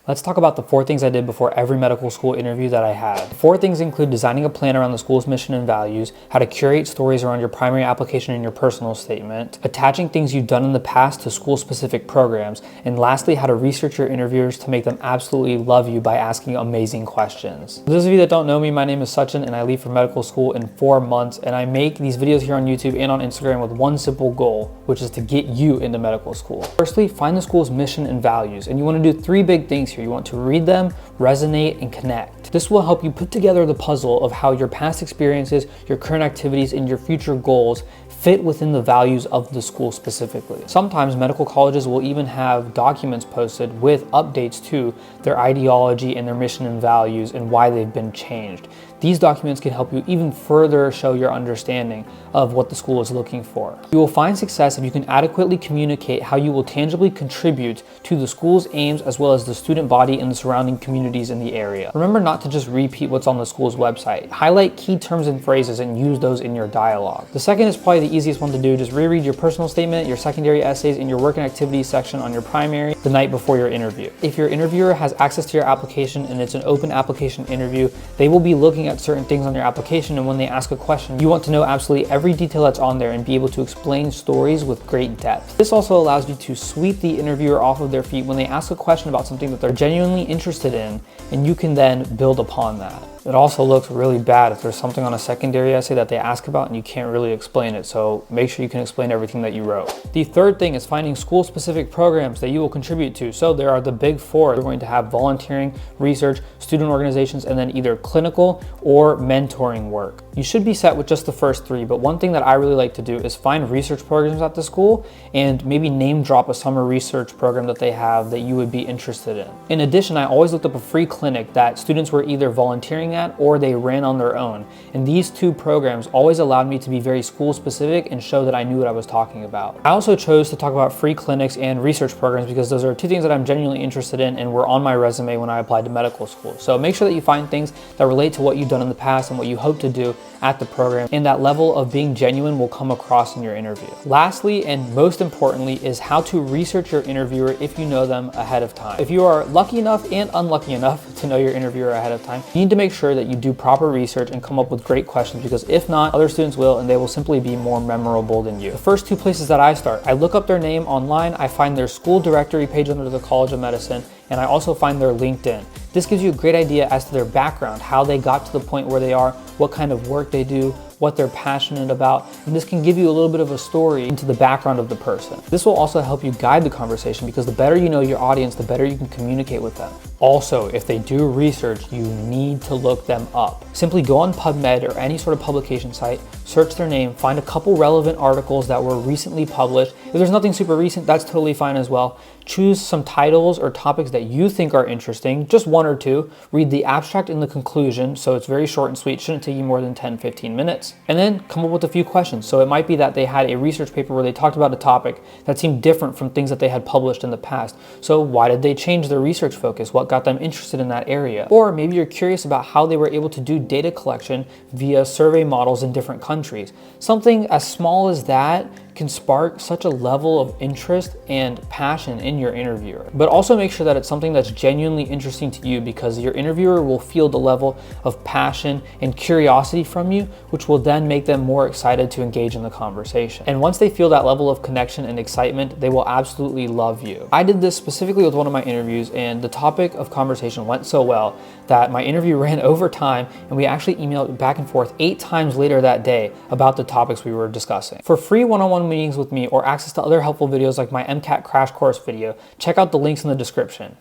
Let's talk about the 4 things I did before every medical school interview that I had. 4 things include designing a plan around the school's mission and values, how to curate stories around your primary application and your personal statement, attaching things you've done in the past to school-specific programs, and lastly, how to research your interviewers to make them absolutely love you by asking amazing questions. For those of you that don't know me, my name is Sachin and I leave for medical school in 4 months, and I make these videos here on YouTube and on Instagram with one simple goal, which is to get you into medical school. Firstly, find the school's mission and values, and you want to do 3 big things here. You want to read them, resonate, and connect. This will help you put together the puzzle of how your past experiences, your current activities, and your future goals fit within the values of the school specifically. Sometimes medical colleges will even have documents posted with updates to their ideology and their mission and values and why they've been changed. These documents can help you even further show your understanding of what the school is looking for. You will find success if you can adequately communicate how you will tangibly contribute to the school's aims as well as the student body and the surrounding communities in the area. Remember not to just repeat what's on the school's website. Highlight key terms and phrases and use those in your dialogue. The second is probably the easiest one to do. Just reread your personal statement, your secondary essays, and your work and activities section on your primary the night before your interview. If your interviewer has access to your application and it's an open application interview, they will be looking at certain things on your application, and when they ask a question, you want to know absolutely every detail that's on there and be able to explain stories with great depth. This also allows you to sweep the interviewer off of their feet when they ask a question about something that they're genuinely interested in, and you can then build upon that. It also looks really bad if there's something on a secondary essay that they ask about and you can't really explain it, so make sure you can explain everything that you wrote. The third thing is finding school-specific programs that you will contribute to. So there are the big 4. You're going to have volunteering, research, student organizations, and then either clinical or mentoring work. You should be set with just the first 3, but one thing that I really like to do is find research programs at the school and maybe name drop a summer research program that they have that you would be interested in. In addition, I always looked up a free clinic that students were either volunteering at or they ran on their own. And these 2 programs always allowed me to be very school specific and show that I knew what I was talking about. I also chose to talk about free clinics and research programs because those are 2 things that I'm genuinely interested in and were on my resume when I applied to medical school. So make sure that you find things that relate to what you've done in the past and what you hope to do at the program, and that level of being genuine will come across in your interview. Lastly, and most importantly, is how to research your interviewer if you know them ahead of time. If you are lucky enough and unlucky enough to know your interviewer ahead of time, you need to make sure that you do proper research and come up with great questions, because if not, other students will, and they will simply be more memorable than you. The first 2 places that I start, I look up their name online, I find their school directory page under the College of Medicine, and I also find their LinkedIn. This gives you a great idea as to their background, how they got to the point where they are, what kind of work they do, what they're passionate about, and this can give you a little bit of a story into the background of the person. This will also help you guide the conversation, because the better you know your audience, the better you can communicate with them. Also, if they do research, you need to look them up. Simply go on PubMed or any sort of publication site, search their name, find a couple relevant articles that were recently published. If there's nothing super recent, that's totally fine as well. Choose some titles or topics that you think are interesting, just 1 or 2. Read the abstract and the conclusion, so it's very short and sweet, shouldn't take you more than 10-15 minutes. And then come up with a few questions. So it might be that they had a research paper where they talked about a topic that seemed different from things that they had published in the past. So why did they change their research focus? What got them interested in that area? Or maybe you're curious about how they were able to do data collection via survey models in different countries. Something as small as that can spark such a level of interest and passion in your interviewer. But also make sure that it's something that's genuinely interesting to you, because your interviewer will feel the level of passion and curiosity from you, which will then make them more excited to engage in the conversation. And once they feel that level of connection and excitement, they will absolutely love you. I did this specifically with one of my interviews, and the topic of conversation went so well that my interview ran over time, and we actually emailed back and forth 8 times later that day about the topics we were discussing. For free one-on-one meetings with me or access to other helpful videos like my MCAT crash course video, check out the links in the description.